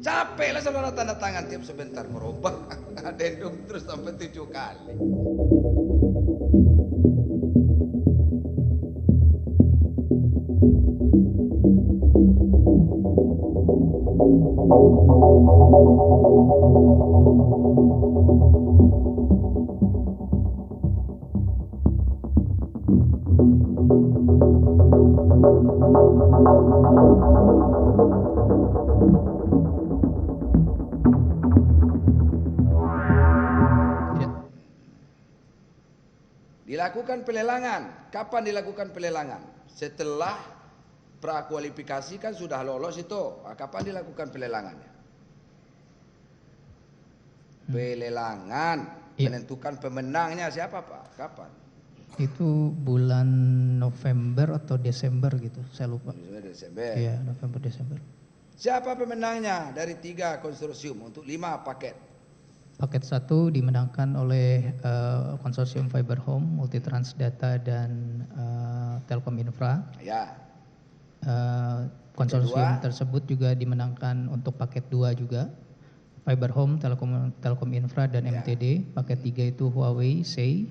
Capek lah saudara tanda tangan tiap sebentar merubah adendum terus sampai 7 kali. Dilakukan pelelangan. Kapan dilakukan pelelangan? Setelah prakualifikasi kan sudah lolos itu. Kapan dilakukan pelelangannya? Pelelangan. Menentukan pemenangnya siapa Pak? Kapan? Itu bulan November atau Desember gitu, saya lupa. Desember. Iya, November Desember. Siapa pemenangnya dari 3 konsorsium untuk 5 paket? Paket 1 dimenangkan oleh konsorsium Fiber Home, Multitrans Data dan Telkom Infra. Ya. Konsorsium tersebut juga dimenangkan untuk paket 2 juga. Fiber Home, Telkom Infra dan MTD. Paket 3 itu Huawei, Sei.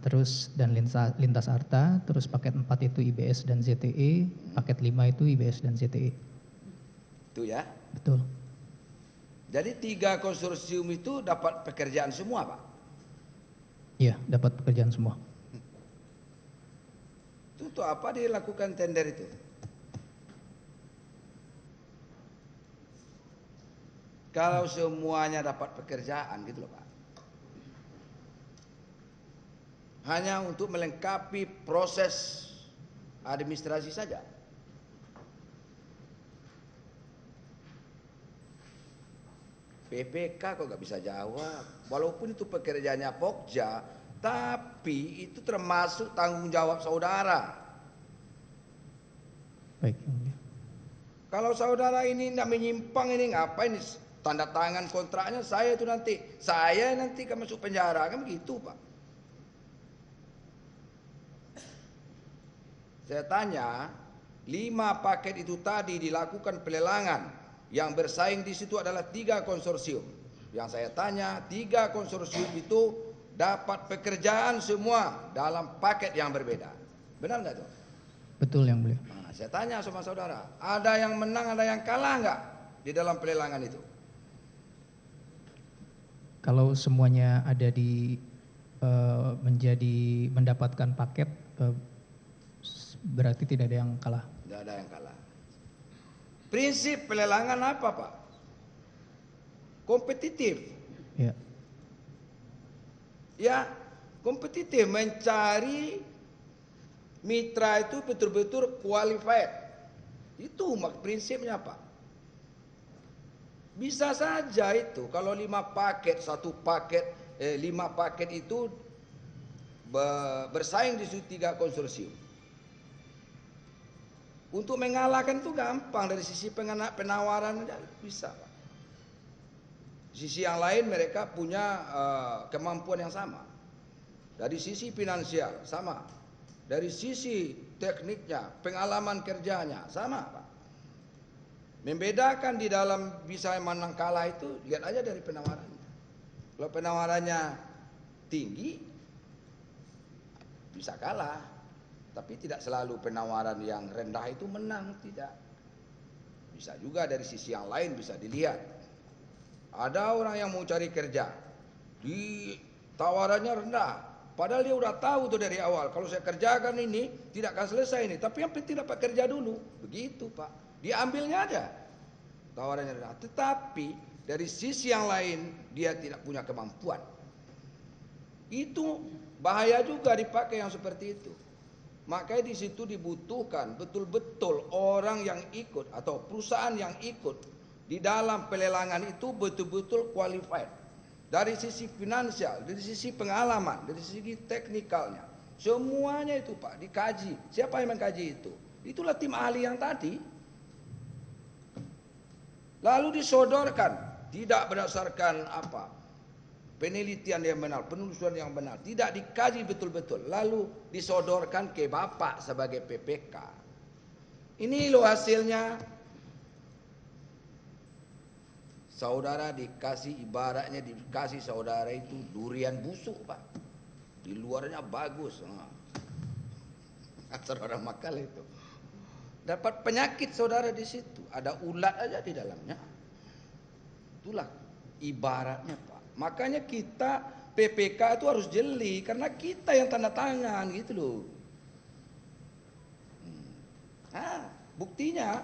Terus dan Lintas Arta, terus paket 4 itu IBS dan ZTE, paket 5 itu IBS dan ZTE. Itu ya? Betul. Jadi 3 konsorsium itu dapat pekerjaan semua Pak? Iya, dapat pekerjaan semua. Itu untuk apa dilakukan tender itu? Kalau semuanya dapat pekerjaan gitu loh Pak. Hanya untuk melengkapi proses administrasi saja. PPK kok gak bisa jawab. Walaupun itu pekerjaannya Pokja, tapi itu termasuk tanggung jawab saudara. Baik. Kalau saudara ini tidak menyimpang ini ngapain tanda tangan kontraknya saya nanti kan masuk penjara kan begitu Pak. Saya tanya, 5 paket itu tadi dilakukan pelelangan. Yang bersaing di situ adalah 3 konsorsium. Yang saya tanya, 3 konsorsium itu dapat pekerjaan semua dalam paket yang berbeda. Benar nggak tuh? Betul yang mulia. Nah, saya tanya sama saudara, ada yang menang, ada yang kalah nggak di dalam pelelangan itu? Kalau semuanya ada di mendapatkan paket, berarti tidak ada yang kalah. Tidak ada yang kalah. Prinsip pelelangan apa Pak? Kompetitif. Ya. Ya, kompetitif, mencari mitra itu betul-betul qualified. Itu prinsipnya Pak. Bisa saja itu kalau 5 paket, 5 paket itu bersaing di 3 konsorsium. Untuk mengalahkan itu gampang dari sisi penawaran bisa Pak. Sisi yang lain mereka punya kemampuan yang sama. Dari sisi finansial sama. Dari sisi tekniknya, pengalaman kerjanya sama Pak. Membedakan di dalam bisa menang kalah itu lihat aja dari penawarannya. Kalau penawarannya tinggi bisa kalah. Tapi tidak selalu penawaran yang rendah itu menang, tidak. Bisa juga dari sisi yang lain bisa dilihat. Ada orang yang mau cari kerja, di tawarannya rendah. Padahal dia udah tahu tuh dari awal, kalau saya kerjakan ini tidak akan selesai ini. Tapi yang penting dapat kerja dulu, begitu Pak. Diambilnya ada tawarannya rendah. Tetapi dari sisi yang lain dia tidak punya kemampuan. Itu bahaya juga dipakai yang seperti itu. Makanya di situ dibutuhkan betul-betul orang yang ikut atau perusahaan yang ikut di dalam pelelangan itu betul-betul qualified. Dari sisi finansial, dari sisi pengalaman, dari sisi teknikalnya. Semuanya itu Pak dikaji. Siapa yang mengkaji itu? Itulah tim ahli yang tadi. Lalu disodorkan, tidak berdasarkan penelitian yang benar, penelusuran yang benar, tidak dikaji betul-betul, lalu disodorkan ke Bapak sebagai PPK. Ini loh hasilnya. Saudara dikasih, ibaratnya dikasih saudara itu durian busuk, Pak. Di luarnya bagus. Saudara makan itu. Dapat penyakit saudara di situ. Ada ulat aja di dalamnya. Itulah ibaratnya, Pak. Makanya kita PPK itu harus jeli karena kita yang tanda tangan gitu loh. Buktinya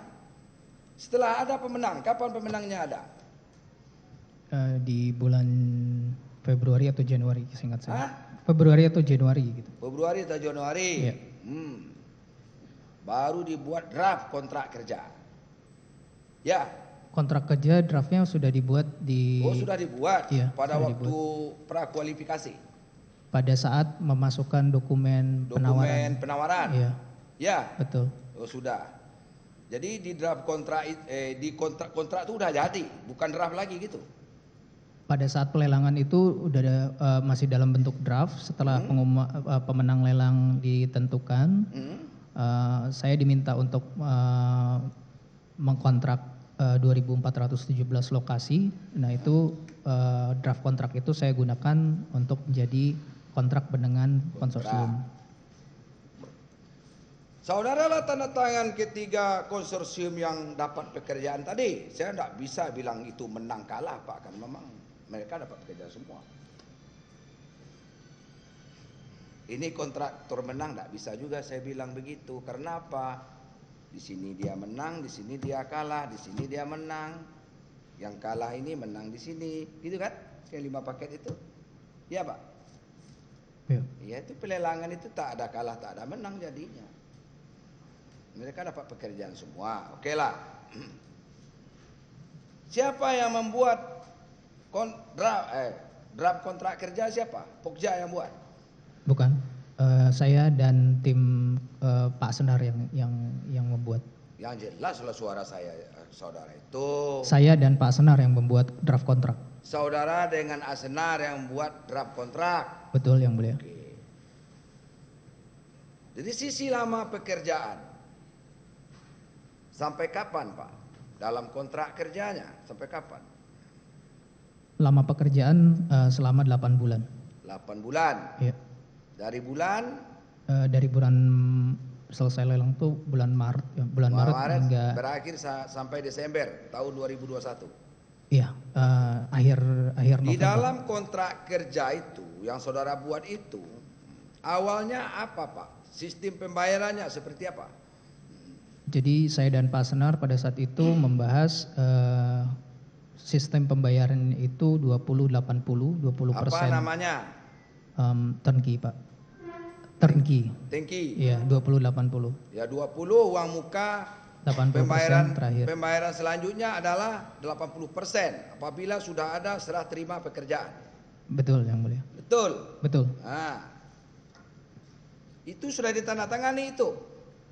setelah ada pemenang, kapan pemenangnya ada? Di bulan Februari atau Januari, seingat saya. Februari atau Januari gitu. Februari atau Januari. Iya. Baru dibuat draft kontrak kerja. Ya. Kontrak kerja draftnya sudah dibuat di. Oh, sudah dibuat. Iya, pada sudah waktu prakualifikasi. Pada saat memasukkan dokumen penawaran. Iya. Ya. Betul. Oh, sudah. Jadi di draft kontrak di kontrak itu udah jadi, bukan draft lagi gitu. Pada saat pelelangan itu udah masih dalam bentuk draft. Setelah pemenang lelang ditentukan, saya diminta untuk mengkontrak 2.417 lokasi. Nah itu draft kontrak itu saya gunakan untuk menjadi kontrak dengan konsorsium. Saudara lah tanda tangan ketiga konsorsium yang dapat pekerjaan tadi. Saya tidak bisa bilang itu menang kalah, Pak, kan memang mereka dapat pekerjaan semua. Ini kontraktor menang, tidak bisa juga saya bilang begitu. Karena apa? Di sini dia menang, di sini dia kalah, di sini dia menang. Yang kalah ini menang di sini, gitu kan? Kayak 5 paket itu, iya Pak? Iya, itu pelelangan itu tak ada kalah, tak ada menang jadinya. Mereka dapat pekerjaan semua, oke lah. Siapa yang membuat draft kontrak kerja siapa? Pokja yang buat? Bukan, saya dan tim Pak Senar yang membuat. Yang jelas lah suara saya, saudara itu. Saya dan Pak Senar yang membuat draft kontrak. Saudara dengan Asenar yang membuat draft kontrak. Betul yang mulia. Oke. Jadi sisi lama pekerjaan. Sampai kapan, Pak? Dalam kontrak kerjanya sampai kapan? Lama pekerjaan selama 8 bulan. 8 bulan. Iya. Dari bulan? Dari bulan selesai lelang tuh bulan Maret, ya, bulan Maret hingga berakhir sampai Desember tahun 2021. Iya, akhir November. Di dalam kontrak kerja itu yang saudara buat itu awalnya apa, Pak? Sistem pembayarannya seperti apa? Jadi saya dan Pak Senar pada saat itu membahas sistem pembayaran itu 20-80, 20%. Apa namanya? Turnkey, Pak. Turnkey. Turnkey. Iya, 20-80. Ya 20 uang muka, 80% terakhir. Pembayaran selanjutnya adalah 80% apabila sudah ada serah terima pekerjaan. Betul yang mulia. Betul. Betul. Nah, itu sudah ditandatangani itu.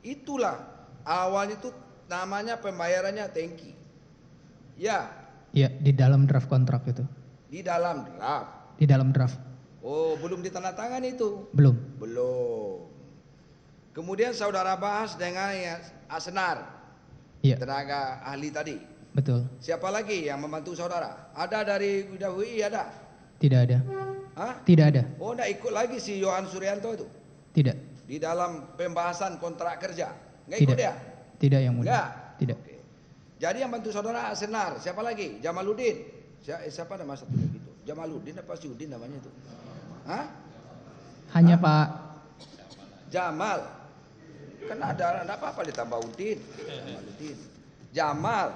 Itulah awal itu namanya pembayarannya turnkey. Ya. Ya, di dalam draft kontrak itu. Di dalam draft. Di dalam draft. Oh, belum ditandatangani itu? Belum. Belum. Kemudian saudara bahas dengan Asenar. Iya. Tenaga ahli tadi. Betul. Siapa lagi yang membantu saudara? Ada dari WI ada? Tidak ada. Hah? Tidak ada. Oh, enggak ikut lagi si Yohan Suryanto itu? Tidak. Di dalam pembahasan kontrak kerja? Enggak ikut Tidak. dia? Tidak yang mulia. Enggak? Tidak. Oke. Jadi yang bantu saudara Asenar, siapa lagi? Jamaluddin. Siapa nama satu lagi itu? Jamaluddin apa Syudin namanya itu? Hah? Hanya Pak Jamal. Kan ada enggak apa-apa ditambah Udin. Jamaluddin. Jamal.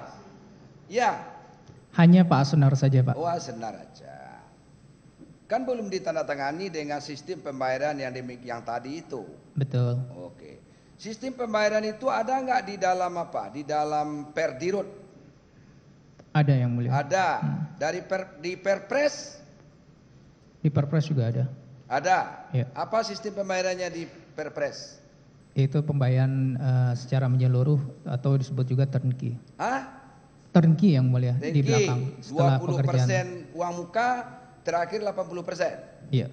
Ya. Hanya Pak Senar saja, Pak. Oh, Asenar aja. Kan belum ditandatangani dengan sistem pembayaran yang tadi itu. Betul. Oke. Sistem pembayaran itu ada nggak di dalam apa? Di dalam Perdirut? Ada yang mulia. Ada. Di Perpres? Di Perpres juga ada. Ada. Ya. Apa sistem pembayarannya di Perpres? Itu pembayaran secara menyeluruh atau disebut juga turnkey. Hah? Turnkey yang mulia di belakang setelah 20% pekerjaan. uang muka, terakhir 80%. Iya.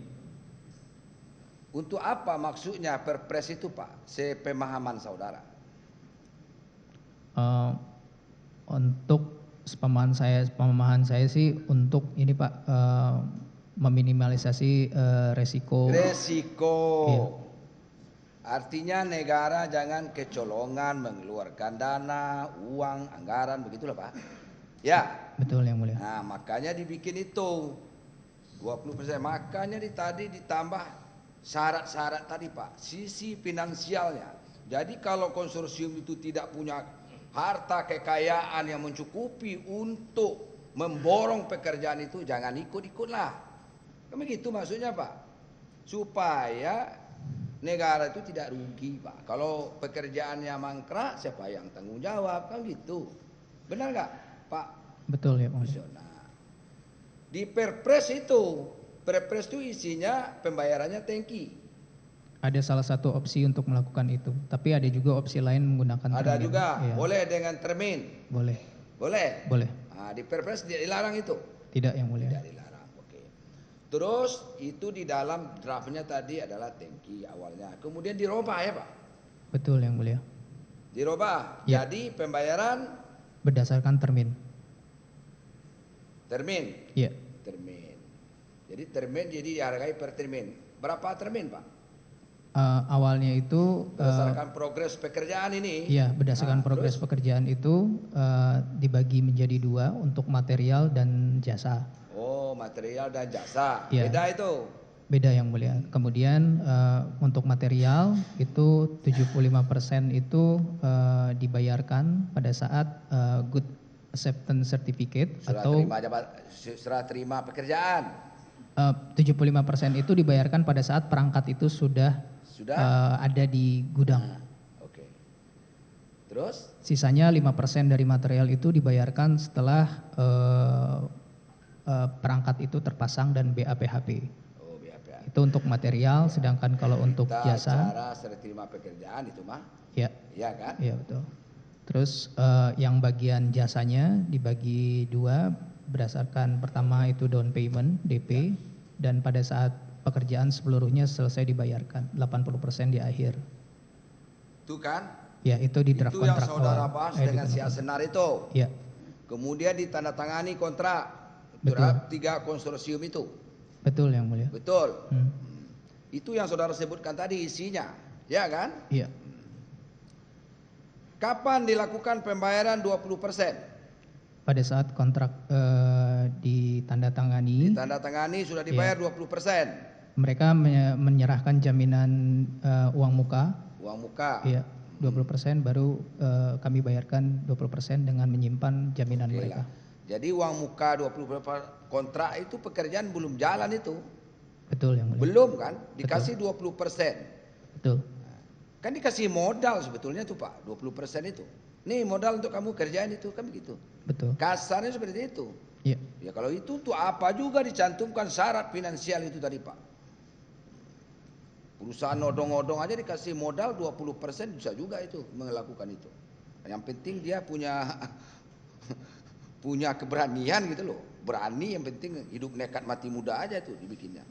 Untuk apa maksudnya Perpres itu, Pak? Sepemahaman saudara. Untuk pemahaman saya sih untuk ini Pak, meminimalisasi resiko. Resiko. Iya. Artinya negara jangan kecolongan mengeluarkan dana, uang, anggaran, begitulah Pak. Ya. Betul Yang Mulia. Nah, makanya dibikin itu 20%. Makanya tadi ditambah syarat-syarat tadi Pak, sisi finansialnya. Jadi kalau konsorsium itu tidak punya harta kekayaan yang mencukupi untuk memborong pekerjaan itu, jangan ikut-ikutlah. Kan begitu maksudnya Pak. Supaya negara itu tidak rugi Pak. Kalau pekerjaannya mangkrak, siapa yang tanggung jawab? Kan gitu. Benar nggak Pak? Betul ya Mulia. Nah, di Perpres itu isinya pembayarannya tangki. Ada salah satu opsi untuk melakukan itu, tapi ada juga opsi lain menggunakan Ada termin. juga, Iya. boleh dengan termin. Boleh. Boleh. Boleh. Nah, di Perpres tidak dilarang itu. Tidak Yang Mulia. Tidak dilarang. Oke. Terus itu di dalam draftnya tadi adalah tangki awalnya. Kemudian dirubah ya Pak. Betul Yang Mulia. Dirubah. Ya. Jadi pembayaran Berdasarkan termin. termin. Iya. Termin. Jadi termin jadi dihargai per termin. Berapa termin Pak? Awalnya itu Berdasarkan progres pekerjaan ini. iya, berdasarkan progres pekerjaan itu dibagi menjadi 2 untuk material dan jasa. Oh, material dan jasa. Iya. Beda itu. Beda Yang Mulia. Kemudian untuk material itu 75% itu dibayarkan pada saat good acceptance certificate atau Serah terima pekerjaan. 75% itu dibayarkan pada saat perangkat itu sudah ada di gudang. Oke. Terus? Sisanya 5% dari material itu dibayarkan setelah perangkat itu terpasang dan BAPHP. Oh, BAPHP. Itu untuk material, sedangkan kalau untuk jasa, cara serah terima pekerjaan itu mah. ya, Iya kan? ya betul. Terus yang bagian jasanya dibagi 2 berdasarkan pertama itu down payment DP dan pada saat pekerjaan seluruhnya selesai dibayarkan 80% di akhir. Itu kan? Ya itu di draft Itu yang kontrak saudara awal. bahas di dengan si kontrak. Asenar itu. Ya, Kemudian ditandatangani kontrak. Betul. Draft 3 konsorsium itu. betul Yang Mulia. Betul. Hmm. Itu yang saudara sebutkan tadi isinya. Ya kan? Iya. Kapan dilakukan pembayaran 20%? Pada saat kontrak ditandatangani, Ditandatangani sudah dibayar 20%. mereka menyerahkan jaminan uang muka, Uang muka. ya 20% baru kami bayarkan 20% dengan menyimpan jaminan Oke mereka. lah. Jadi uang muka 20% kontrak itu pekerjaan belum jalan itu. Betul Yang Mulia. Belum kan? Dikasih 20%. Betul. Kan dikasih modal sebetulnya tuh Pak, 20% itu. Nih modal untuk kamu kerjain itu, kan begitu. Betul. Kasarnya seperti itu. Iya. Ya kalau itu untuk apa juga dicantumkan syarat finansial itu tadi Pak. Perusahaan nodong-nodong aja dikasih modal 20% bisa juga itu melakukan itu. Yang penting dia punya punya keberanian gitu loh. Berani, yang penting hidup nekat mati muda aja tuh dibikinnya.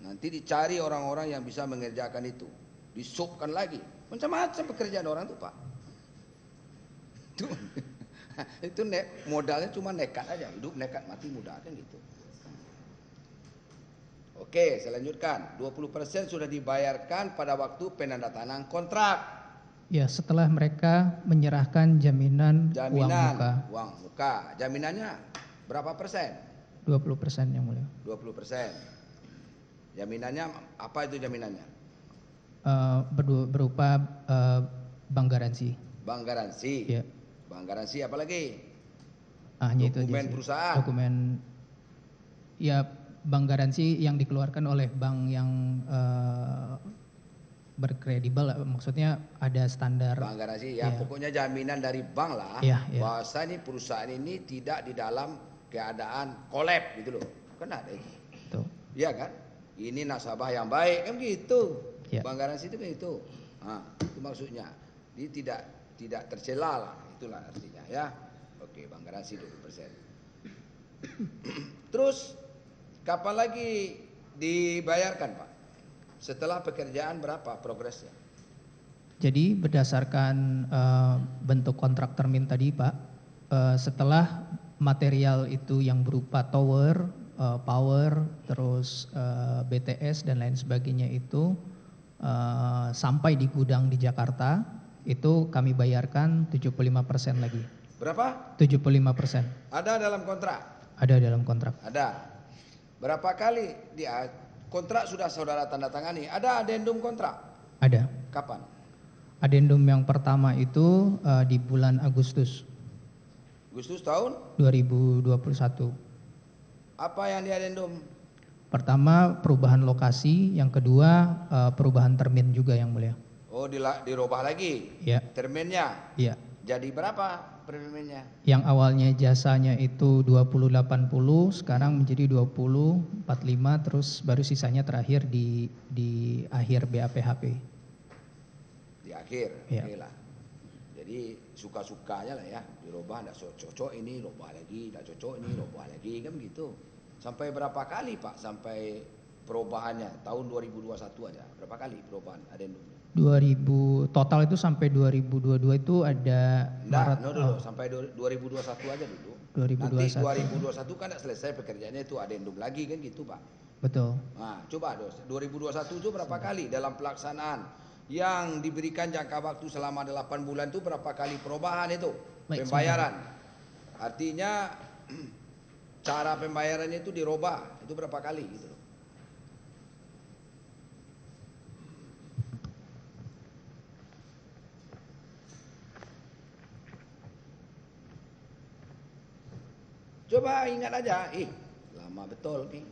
Nanti dicari orang-orang yang bisa mengerjakan itu. Disupkan lagi. Macam-macam pekerjaan orang tuh Pak. Itu modalnya cuma nekat aja. Hidup nekat mati muda kan gitu. Oke, saya lanjutkan. 20% sudah dibayarkan pada waktu penandatanganan kontrak. Ya, setelah mereka menyerahkan jaminan uang muka. Uang muka. Jaminannya berapa persen? 20% Yang Mulia. 20%. Jaminannya apa itu jaminannya? Berupa bank garansi. Bank garansi. Ya. Bank garansi apa lagi? Hanya itu aja Dokumen sih. perusahaan. Dokumen, ya bank garansi yang dikeluarkan oleh bank yang berkredibel, maksudnya ada standar. Bank garansi ya, Iya. pokoknya jaminan dari bank lah. Iya, iya. Bahwasa ini perusahaan ini tidak di dalam keadaan kolab gitu loh. Kan ada itu. Tuh. Iya kan? Ini nasabah yang baik kan gitu. Ya. Bank garansi itu kan itu. Nah, itu maksudnya. Dia tidak tercela lah, itulah artinya ya. Oke, bank garansi 20%. Terus kapan lagi dibayarkan Pak? Setelah pekerjaan berapa progresnya? Jadi berdasarkan bentuk kontrak termin tadi Pak, setelah material itu yang berupa tower, power, terus BTS dan lain sebagainya itu sampai di gudang di Jakarta, itu kami bayarkan 75% lagi. Berapa? 75%. Ada dalam kontrak? Ada dalam kontrak. Ada. Berapa kali dia kontrak sudah saudara tanda tangani? Ada adendum kontrak? Ada. Kapan? Adendum yang pertama itu di bulan Agustus Agustus tahun 2021. Apa yang diadendum? Pertama perubahan lokasi, yang kedua perubahan termin juga yang mulia. Oh, dirubah lagi? Ya. Terminnya? Iya. Jadi berapa terminnya? Yang awalnya jasanya itu 2080, sekarang menjadi 2045, terus baru sisanya terakhir di akhir BAPHP. Di akhir, Ya. oke lah. Jadi suka-sukanya lah ya, dirubah, tidak cocok ini, rubah lagi, tidak cocok ini, rubah lagi, kan begitu. Sampai berapa kali Pak, sampai perubahannya, tahun 2021 aja, berapa kali perubahan adendum? 2000 total itu sampai 2022 itu ada Enggak, dulu, sampai 2021 aja dulu. 2021. Nanti 2021 kan tidak selesai pekerjaannya itu adendum lagi kan gitu Pak. Betul. Nah, coba 2021 itu berapa kali dalam pelaksanaan yang diberikan jangka waktu selama 8 bulan itu berapa kali perubahan itu? Baik, Pembayaran. Artinya cara pembayarannya itu dirubah. Itu berapa kali gitu loh. Coba ingat aja, lama betul nih.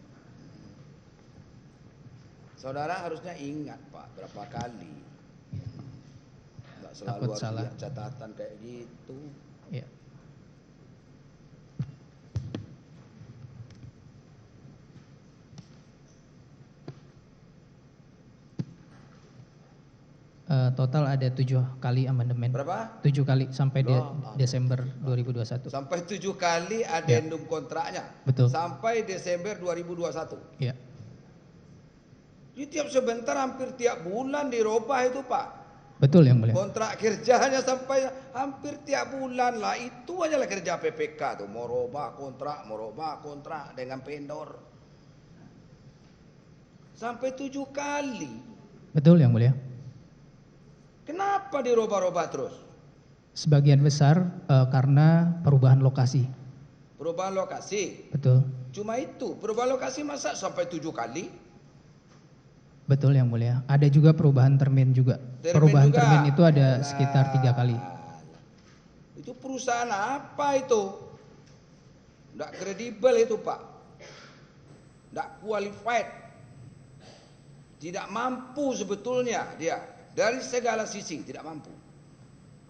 Saudara harusnya ingat Pak, berapa kali. Enggak selalu Takut harus salah. lihat catatan kayak gitu. Ya. Total ada 7 kali amandemen. Berapa? 7 kali sampai Loh, Desember 2021. Sampai 7 kali adendum kontraknya. Betul. Sampai Desember 2021. Ya. Jadi tiap sebentar hampir tiap bulan dirubah itu Pak. Betul yang mulia. Kontrak kerjanya sampai hampir tiap bulan lah. Itu aja lah kerja PPK tuh. Mau robah kontrak dengan vendor. Sampai 7 kali. Betul yang mulia. Kenapa dirubah-rubah terus? Sebagian besar karena perubahan lokasi. Perubahan lokasi. Betul. Cuma itu. Perubahan lokasi masa sampai 7 kali? Betul yang mulia. Ada juga perubahan termin juga. Termin Perubahan juga. termin itu ada Alah. sekitar 3 kali. Itu perusahaan apa itu? Tidak kredibel itu Pak. Tidak qualified. Tidak mampu sebetulnya dia. Dari segala sisi tidak mampu.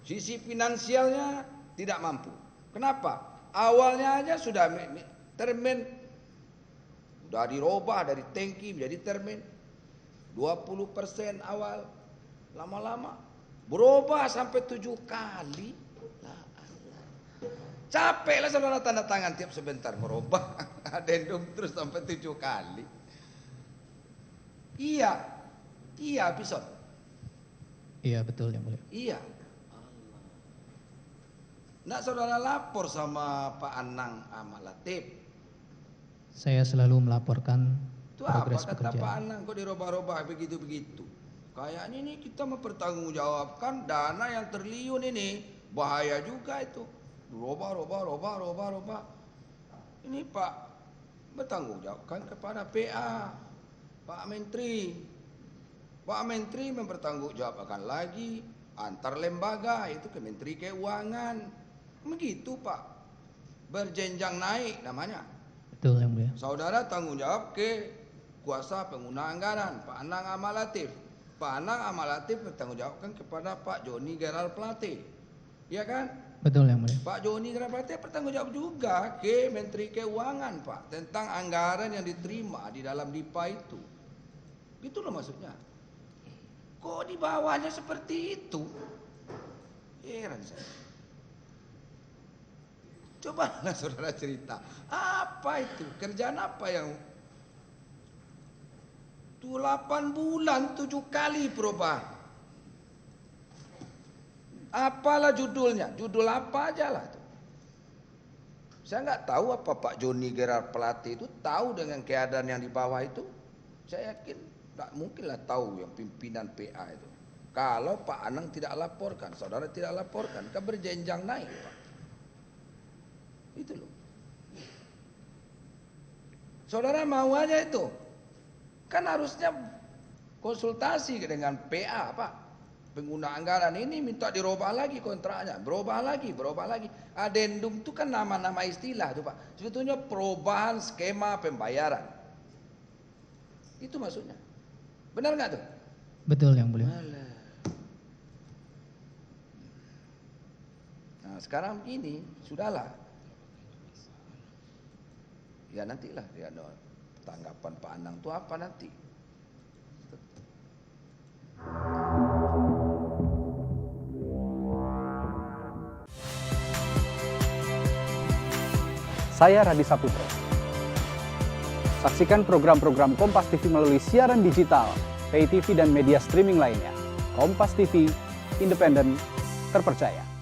Sisi finansialnya tidak mampu. Kenapa? Awalnya aja sudah termin. Sudah dirubah dari tangki menjadi termin. 20% awal. Lama-lama berubah sampai 7 kali. Capek lah saudara tanda tangan tiap sebentar merubah adendum terus sampai 7 kali. Iya episode. Iya betul yang mulia. Iya. Nak saudara lapor sama Pak Anang Ahmad Latif. Saya selalu melaporkan Itu apa progres kata Pak pekerjaan. Anang kok dirubah-rubah begitu-begitu. Kayaknya ini kita mempertanggungjawabkan dana yang triliun ini. Bahaya juga itu. Robah. Ini Pak bertanggungjawabkan kepada PA, Pak Menteri. Pak Menteri mempertanggungjawabkan lagi antar lembaga, itu ke Menteri Keuangan. Begitu Pak. Berjenjang naik namanya. Betul yang mulia. Saudara tanggung jawab ke kuasa pengguna anggaran, Pak Anang Ahmad Latif. Pak Anang Ahmad Latif bertanggung jawabkan kepada Pak Joni Gerald Plate. Iya kan? Betul yang mulia. Pak Joni Gerald Plate bertanggung jawab juga ke Menteri Keuangan Pak, tentang anggaran yang diterima di dalam DIPA itu. Gitu loh maksudnya. Kok di bawahnya seperti itu? Heran saya. Coba saudara cerita. Apa itu? Kerjaan apa yang 8 bulan 7 kali perubahan? Apalah judulnya? Judul apa aja lah itu. Saya nggak tahu apa Pak Joni Gerard pelatih itu tahu dengan keadaan yang di bawah itu. Saya yakin tak mungkinlah tahu yang pimpinan PA itu. Kalau Pak Anang tidak laporkan, saudara tidak laporkan, kan berjenjang naik Pak. Itu loh. Saudara mau aja itu. Kan harusnya konsultasi dengan PA Pak. Pengguna anggaran ini minta dirubah lagi kontraknya, berubah lagi. Adendum itu kan nama-nama istilah tuh Pak. Sebetulnya perubahan skema pembayaran. Itu maksudnya. Benar nggak tuh? Betul yang mulia. Nah sekarang ini sudahlah. Ya nantilah ya tanggapan Pak Anang itu apa nanti. Saya Radi Saputro. Saksikan program-program Kompas TV melalui siaran digital, pay TV dan media streaming lainnya. Kompas TV, independen, terpercaya.